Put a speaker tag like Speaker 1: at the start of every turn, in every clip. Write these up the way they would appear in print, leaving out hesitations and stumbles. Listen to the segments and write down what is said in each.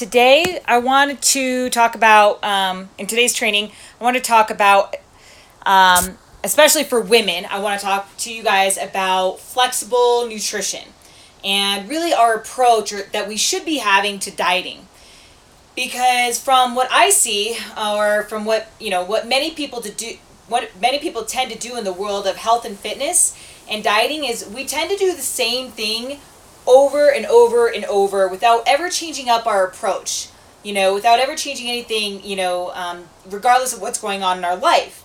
Speaker 1: Today, I wanted to talk about, in today's training, I want to talk about, especially for women, I want to talk to you guys about flexible nutrition and really our approach that we should be having to dieting. Because from what I see, or from what many people tend to do in the world of health and fitness and dieting is we tend to do the same thing over and over and over without ever changing up our approach, without ever changing anything, regardless of what's going on in our life.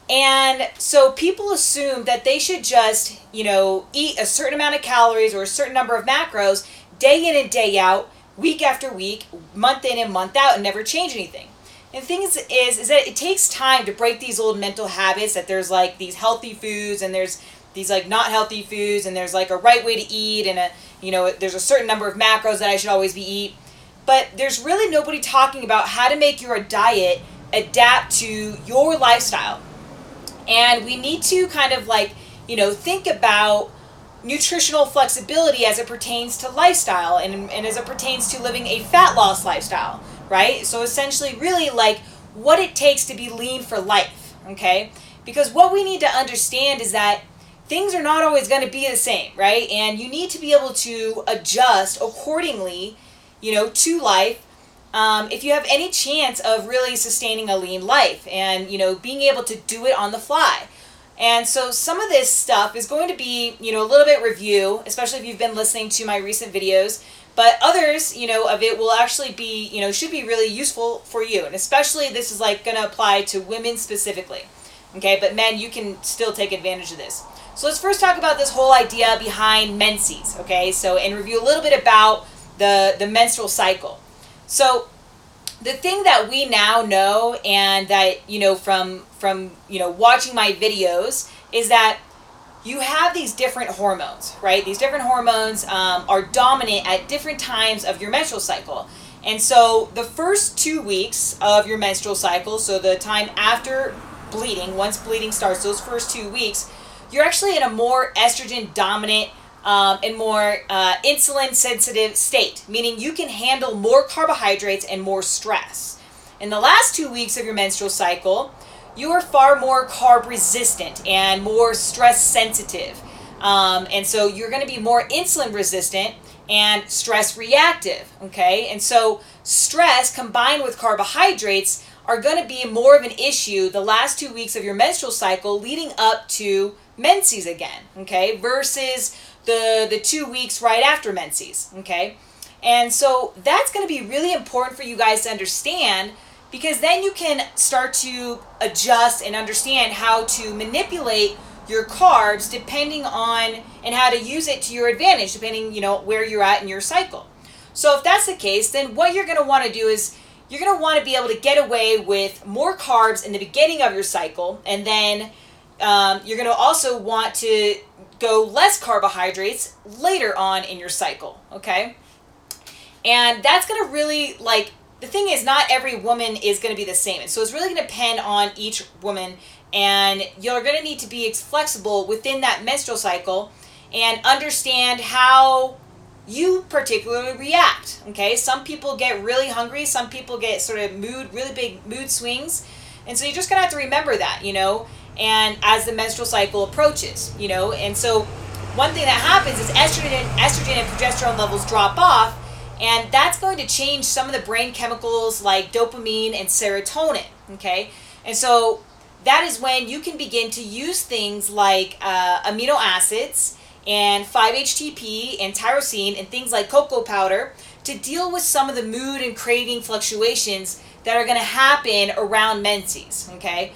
Speaker 1: And so people assume that they should just, eat a certain amount of calories or a certain number of macros day in and day out, week after week, month in and month out, and never change anything. And the thing is that it takes time to break these old mental habits that there's like these healthy foods and there's these like not healthy foods and there's like a right way to eat and there's a certain number of macros that I should always be eat. But there's really nobody talking about how to make your diet adapt to your lifestyle. And we need to kind of think about nutritional flexibility as it pertains to lifestyle and as it pertains to living a fat loss lifestyle, right? So essentially really like what it takes to be lean for life, okay? Because what we need to understand is that things are not always going to be the same, right? And you need to be able to adjust accordingly, to life if you have any chance of really sustaining a lean life and, being able to do it on the fly. And so some of this stuff is going to be, a little bit review, especially if you've been listening to my recent videos. But others, of it will actually be, should be really useful for you. And especially this is going to apply to women specifically. Okay, but men, you can still take advantage of this. So let's first talk about this whole idea behind Menses, okay? So, and review a little bit about the menstrual cycle. So, the thing that we now know and that, from watching my videos is that you have these different hormones, right? These different hormones are dominant at different times of your menstrual cycle. And so the first 2 weeks of your menstrual cycle, so the time after bleeding, once bleeding starts, those first 2 weeks, you're actually in a more estrogen dominant and more insulin sensitive state, meaning you can handle more carbohydrates and more stress. In the last 2 weeks of your menstrual cycle, you are far more carb resistant and more stress sensitive. And so you're going to be more insulin resistant and stress reactive, okay? And so stress combined with carbohydrates are going to be more of an issue the last 2 weeks of your menstrual cycle leading up to Menses again, okay, versus the 2 weeks right after Menses, okay? And so that's going to be really important for you guys to understand because then you can start to adjust and understand how to manipulate your carbs depending on and how to use it to your advantage depending, where you're at in your cycle. So if that's the case, then what you're going to want to do is you're going to want to be able to get away with more carbs in the beginning of your cycle, and then you're going to also want to go less carbohydrates later on in your cycle, okay? And that's going to really, the thing is not every woman is going to be the same. And so it's really going to depend on each woman, and you're going to need to be flexible within that menstrual cycle and understand how you particularly react, okay? Some people get really hungry, some people get sort of really big mood swings, and so you're just gonna have to remember that, and as the menstrual cycle approaches, and so one thing that happens is estrogen and progesterone levels drop off, and that's going to change some of the brain chemicals like dopamine and serotonin, okay? And so that is when you can begin to use things like amino acids and 5-HTP and tyrosine and things like cocoa powder to deal with some of the mood and craving fluctuations that are going to happen around Menses, okay?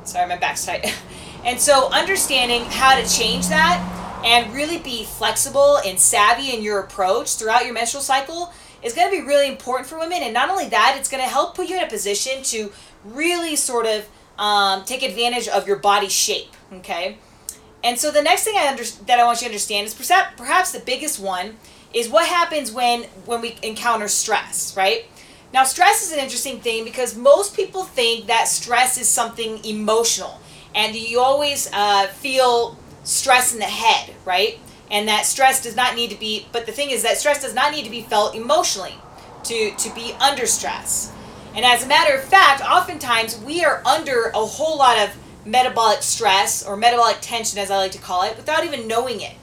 Speaker 1: Sorry, my back's tight. And so understanding how to change that and really be flexible and savvy in your approach throughout your menstrual cycle is going to be really important for women. And not only that, it's going to help put you in a position to really sort of take advantage of your body shape, okay? And so the next thing that I want you to understand is perhaps the biggest one is what happens when we encounter stress, right? Now, stress is an interesting thing because most people think that stress is something emotional and you always feel stress in the head, right? And that stress does not need to be, but the thing is that stress does not need to be felt emotionally. to be under stress. And as a matter of fact, oftentimes we are under a whole lot of metabolic stress or metabolic tension, as I like to call it, without even knowing it.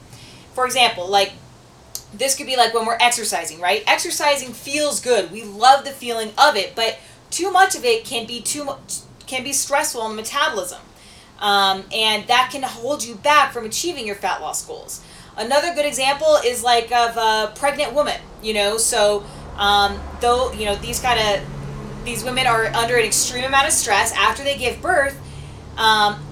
Speaker 1: For example, like this could be like when we're exercising, right? Exercising feels good. We love the feeling of it, but too much of it can be stressful on the metabolism. And that can hold you back from achieving your fat loss goals. Another good example is like of a pregnant woman, so though, these women are under an extreme amount of stress after they give birth,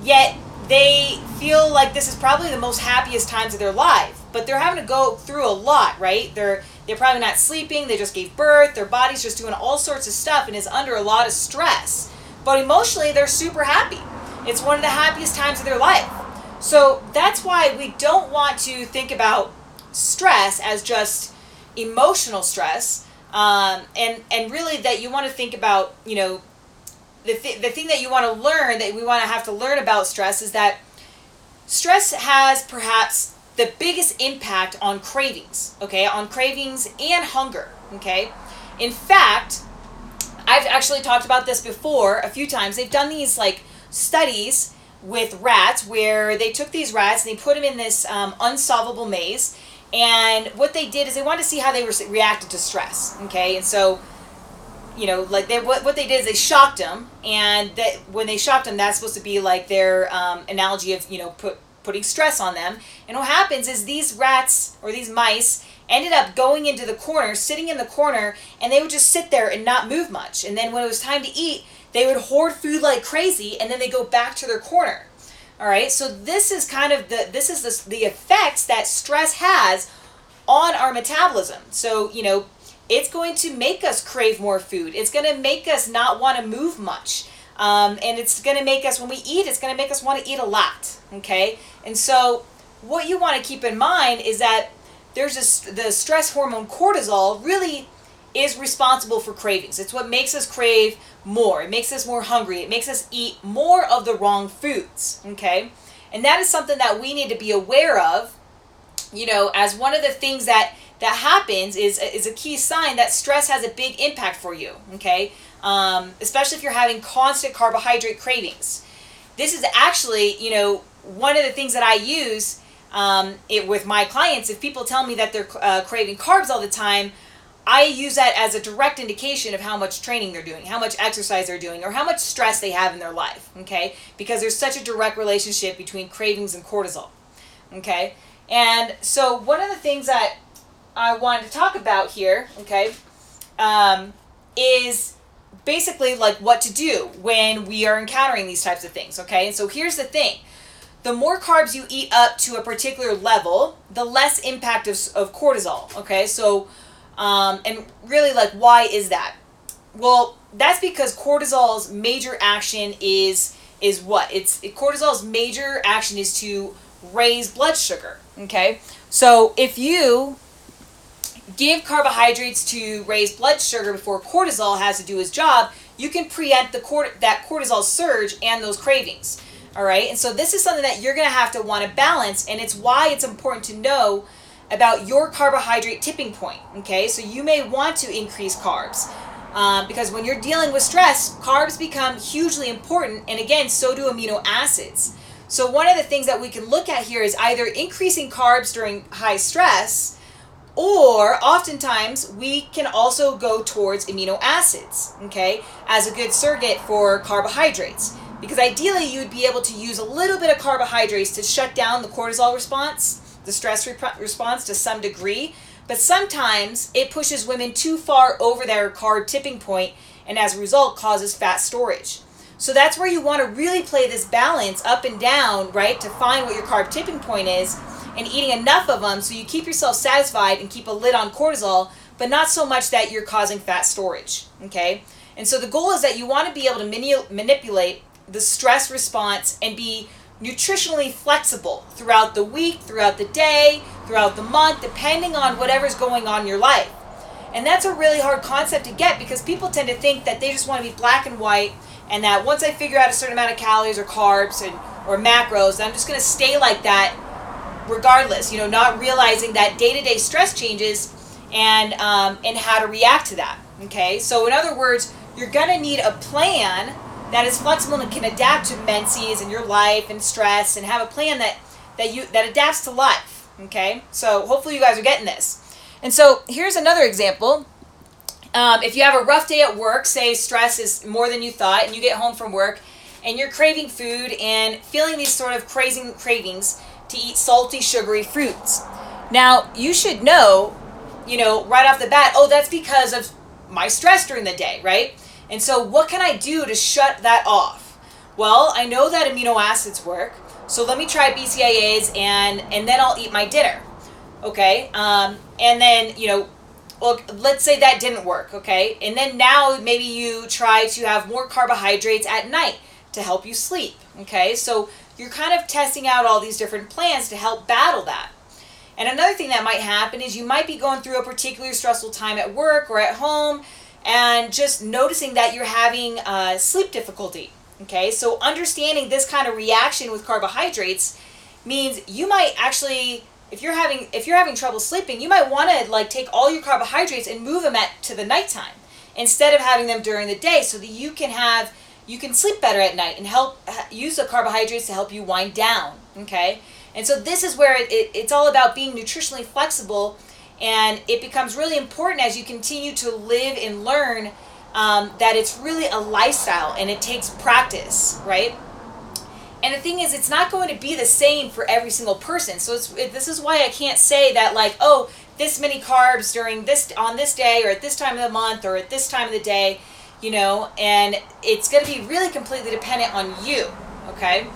Speaker 1: yet they feel like this is probably the most happiest times of their life, but they're having to go through a lot, right? They're probably not sleeping, they just gave birth, their body's just doing all sorts of stuff and is under a lot of stress, but emotionally they're super happy. It's one of the happiest times of their life. So that's why we don't want to think about stress as just emotional stress, and really that you want to think about, the thing that you want to learn, that we want to have to learn about stress, is that stress has perhaps the biggest impact on cravings, okay, on cravings and hunger, okay. In fact, I've actually talked about this before a few times. They've done these like studies with rats where they took these rats and they put them in this unsolvable maze, and what they did is they wanted to see how they reacted to stress, okay. And so like what they did is they shocked them, and that when they shocked them, that's supposed to be like their analogy of putting stress on them. And what happens is these rats or these mice ended up going into the corner, sitting in the corner, and they would just sit there and not move much. And then when it was time to eat, they would hoard food like crazy, and then they go back to their corner. All right, so this is kind of the effects that stress has on our metabolism. So it's going to make us crave more food. It's going to make us not want to move much, and it's going to make us, when we eat, it's going to make us want to eat a lot. Okay, and so what you want to keep in mind is that the stress hormone cortisol really is responsible for cravings. It's what makes us crave more. It makes us more hungry. It makes us eat more of the wrong foods, okay? And that is something that we need to be aware of, as one of the things that happens is a key sign that stress has a big impact for you, okay? Especially if you're having constant carbohydrate cravings. This is actually, one of the things that I use with my clients. If people tell me that they're craving carbs all the time, I use that as a direct indication of how much training they're doing, how much exercise they're doing, or how much stress they have in their life, okay? Because there's such a direct relationship between cravings and cortisol, okay? And so one of the things that I wanted to talk about here, okay, is basically like what to do when we are encountering these types of things, okay? And so here's the thing. The more carbs you eat up to a particular level, the less impact of cortisol, okay? So and really, like, why is that? Well, that's because cortisol's major action is what? Cortisol's major action is to raise blood sugar, okay? So if you give carbohydrates to raise blood sugar before cortisol has to do its job, you can preempt that cortisol surge and those cravings, all right? And so this is something that you're going to have to want to balance, and it's why it's important to know about your carbohydrate tipping point, okay? So you may want to increase carbs because when you're dealing with stress, carbs become hugely important, and again, so do amino acids. So one of the things that we can look at here is either increasing carbs during high stress, or oftentimes we can also go towards amino acids, okay, as a good surrogate for carbohydrates. Because ideally you would be able to use a little bit of carbohydrates to shut down the cortisol response, the stress response to some degree, but sometimes it pushes women too far over their carb tipping point, and as a result causes fat storage. So that's where you want to really play this balance up and down, right, to find what your carb tipping point is, and eating enough of them so you keep yourself satisfied and keep a lid on cortisol, but not so much that you're causing fat storage, okay? And so the goal is that you want to be able to manipulate the stress response and be nutritionally flexible throughout the week, throughout the day, throughout the month, depending on whatever's going on in your life. And that's a really hard concept to get because people tend to think that they just want to be black and white, and that once I figure out a certain amount of calories or carbs or macros, I'm just going to stay like that regardless, not realizing that day-to-day stress changes and how to react to that. Okay, so in other words, you're gonna need a plan that is flexible and can adapt to menses and your life and stress, and have a plan that adapts to life. Okay, so hopefully you guys are getting this. And so here's another example. If you have a rough day at work, say stress is more than you thought, and you get home from work and you're craving food and feeling these sort of crazy cravings to eat salty, sugary foods. Now, you should know, right off the bat, oh, that's because of my stress during the day, right? And so what can I do to shut that off? Well, I know that amino acids work, so let me try BCAAs and then I'll eat my dinner, okay? And then, well, let's say that didn't work, okay? And then now maybe you try to have more carbohydrates at night to help you sleep, okay? So you're kind of testing out all these different plans to help battle that. And another thing that might happen is you might be going through a particularly stressful time at work or at home and just noticing that you're having sleep difficulty, okay? So understanding this kind of reaction with carbohydrates means you might actually, if you're having trouble sleeping, you might want to take all your carbohydrates and move them to the nighttime instead of having them during the day, so that you can sleep better at night and help use the carbohydrates to help you wind down, okay? And so this is where it's all about being nutritionally flexible, and it becomes really important as you continue to live and learn that it's really a lifestyle and it takes practice, right? And the thing is, it's not going to be the same for every single person. So this is why I can't say that oh, this many carbs on this day or at this time of the month or at this time of the day, and it's going to be really completely dependent on you, okay?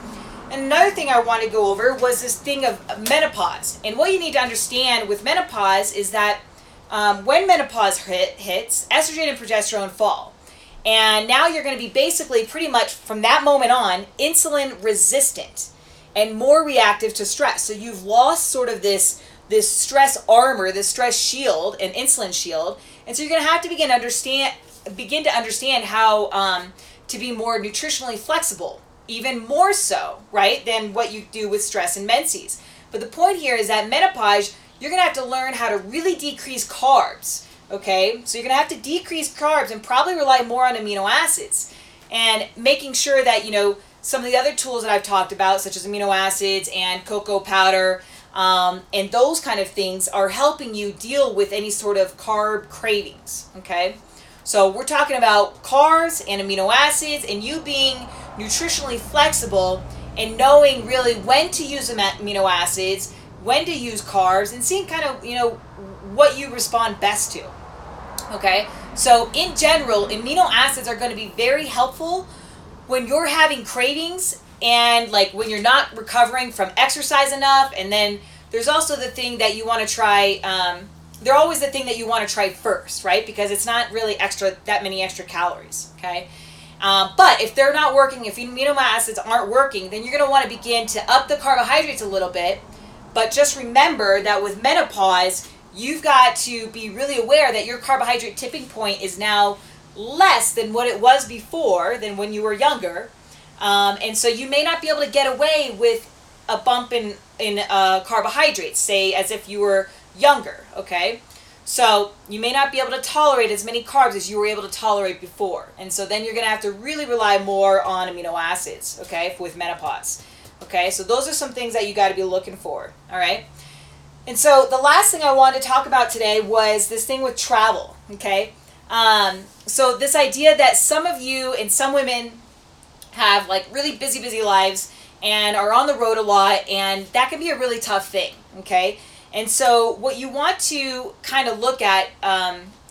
Speaker 1: And another thing I want to go over was this thing of menopause. And what you need to understand with menopause is that when menopause hits, estrogen and progesterone fall. And now you're going to be basically pretty much from that moment on insulin resistant and more reactive to stress. So you've lost sort of this stress armor, this stress shield, an insulin shield. And so you're going to have to begin to understand how to be more nutritionally flexible, even more so, right, than what you do with stress and menses. But the point here is that menopause, you're going to have to learn how to really decrease carbs, okay? So you're going to have to decrease carbs and probably rely more on amino acids, and making sure that, some of the other tools that I've talked about, such as amino acids and cocoa powder, and those kind of things are helping you deal with any sort of carb cravings, okay? So we're talking about carbs and amino acids, and you being nutritionally flexible and knowing really when to use amino acids, when to use carbs, and seeing kind of, what you respond best to. Okay? So in general, amino acids are going to be very helpful when you're having cravings and when you're not recovering from exercise enough. And then there's also the thing that you want to try, they're always the thing that you want to try first, right? Because it's not really that many extra calories, okay? But if they're not working, if amino acids aren't working, then you're going to want to begin to up the carbohydrates a little bit. But just remember that with menopause, you've got to be really aware that your carbohydrate tipping point is now less than what it was before, than when you were younger. And so you may not be able to get away with a bump in carbohydrates, say as if you were younger, okay? So you may not be able to tolerate as many carbs as you were able to tolerate before. And so then you're going to have to really rely more on amino acids, okay, with menopause. Okay, so those are some things that you got to be looking for, all right? And so the last thing I wanted to talk about today was this thing with travel, okay? So this idea that some of you and some women have really busy lives and are on the road a lot, and that can be a really tough thing, okay? And so what you want to kind of look at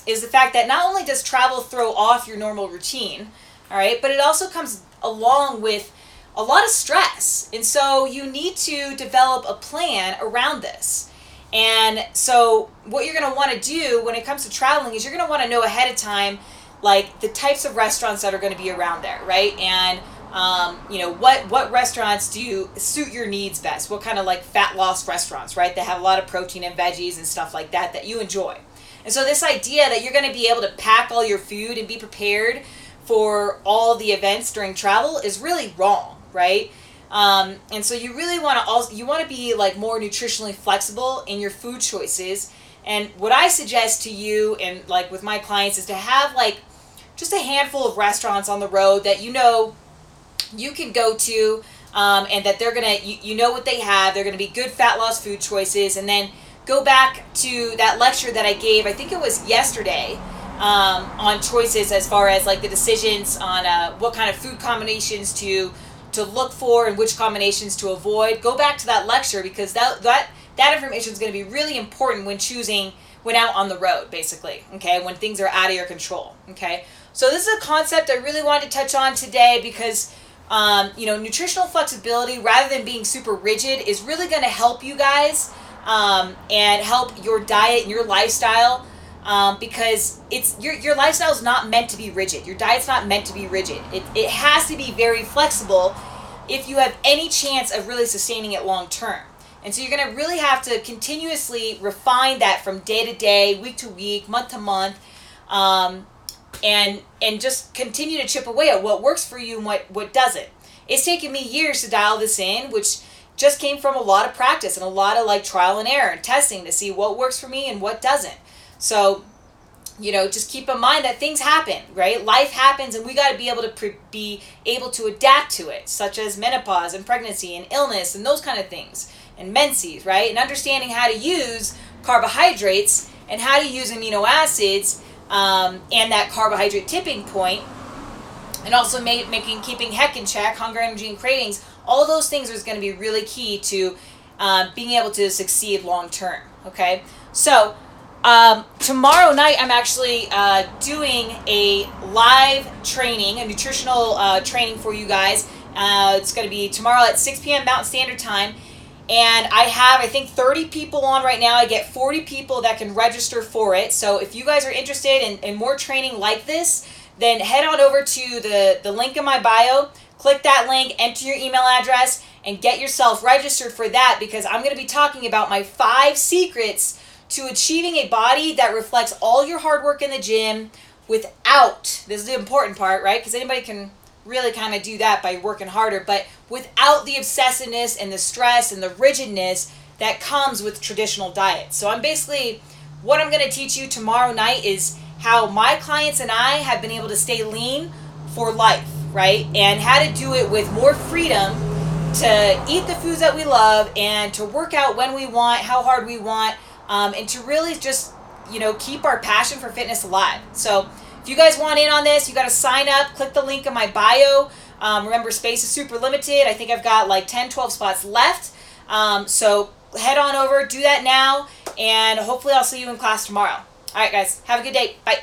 Speaker 1: is the fact that not only does travel throw off your normal routine, all right, but it also comes along with a lot of stress. And so you need to develop a plan around this. And so what you're going to want to do when it comes to traveling is you're going to want to know ahead of time, the types of restaurants that are going to be around there, right? And what restaurants do suit your needs best? What kind of fat loss restaurants, right? That have a lot of protein and veggies and stuff like that you enjoy. And so this idea that you're going to be able to pack all your food and be prepared for all the events during travel is really wrong, right? And so you really want to be more nutritionally flexible in your food choices, And what I suggest to you and like with my clients is to have like just a handful of restaurants on the road that you know you can go to, and that they're gonna, you know what they have, they're gonna be good fat loss food choices. And then go back to that lecture that I gave, I think it was yesterday, on choices as far as like the decisions on what kind of food combinations to look for and which combinations to avoid. Go back to that lecture, because that information is going to be really important when out on the road, basically, okay, when things are out of your control, okay. So this is a concept I really wanted to touch on today, because nutritional flexibility, rather than being super rigid, is really going to help you guys, and help your diet and your lifestyle, because your lifestyle is not meant to be rigid. Your diet's not meant to be rigid. It has to be very flexible if you have any chance of really sustaining it long term. And so you're going to really have to continuously refine that from day to day, week to week, month to month, and just continue to chip away at what works for you and what doesn't. It's taken me years to dial this in, which just came from a lot of practice and a lot of like trial and error and testing to see what works for me and what doesn't. So, just keep in mind that things happen, right? Life happens, and we got to be able to adapt to it, such as menopause and pregnancy and illness and those kind of things, and Menses, right? And understanding how to use carbohydrates and how to use amino acids, and that carbohydrate tipping point, and also keeping heck in check, hunger, energy, and cravings. All those things is going to be really key to being able to succeed long term. Okay, so tomorrow night I'm actually doing a live training, a nutritional training for you guys. It's going to be tomorrow at 6 p.m. Mountain Standard Time. And I have, I think, 30 people on right now. I get 40 people that can register for it. So if you guys are interested in more training like this, then head on over to the link in my bio. Click that link, enter your email address, and get yourself registered for that, because I'm going to be talking about my 5 secrets to achieving a body that reflects all your hard work in the gym without, this is the important part, right? Because anybody can really kind of do that by working harder, but without the obsessiveness and the stress and the rigidness that comes with traditional diets. So what I'm going to teach you tomorrow night is how my clients and I have been able to stay lean for life, right? And how to do it with more freedom to eat the foods that we love and to work out when we want, how hard we want, and to really just, keep our passion for fitness alive. So if you guys want in on this, you got to sign up. Click the link in my bio. Remember, space is super limited. I think I've got like 10, 12 spots left. So head on over, do that now, and hopefully I'll see you in class tomorrow. All right, guys, have a good day. Bye.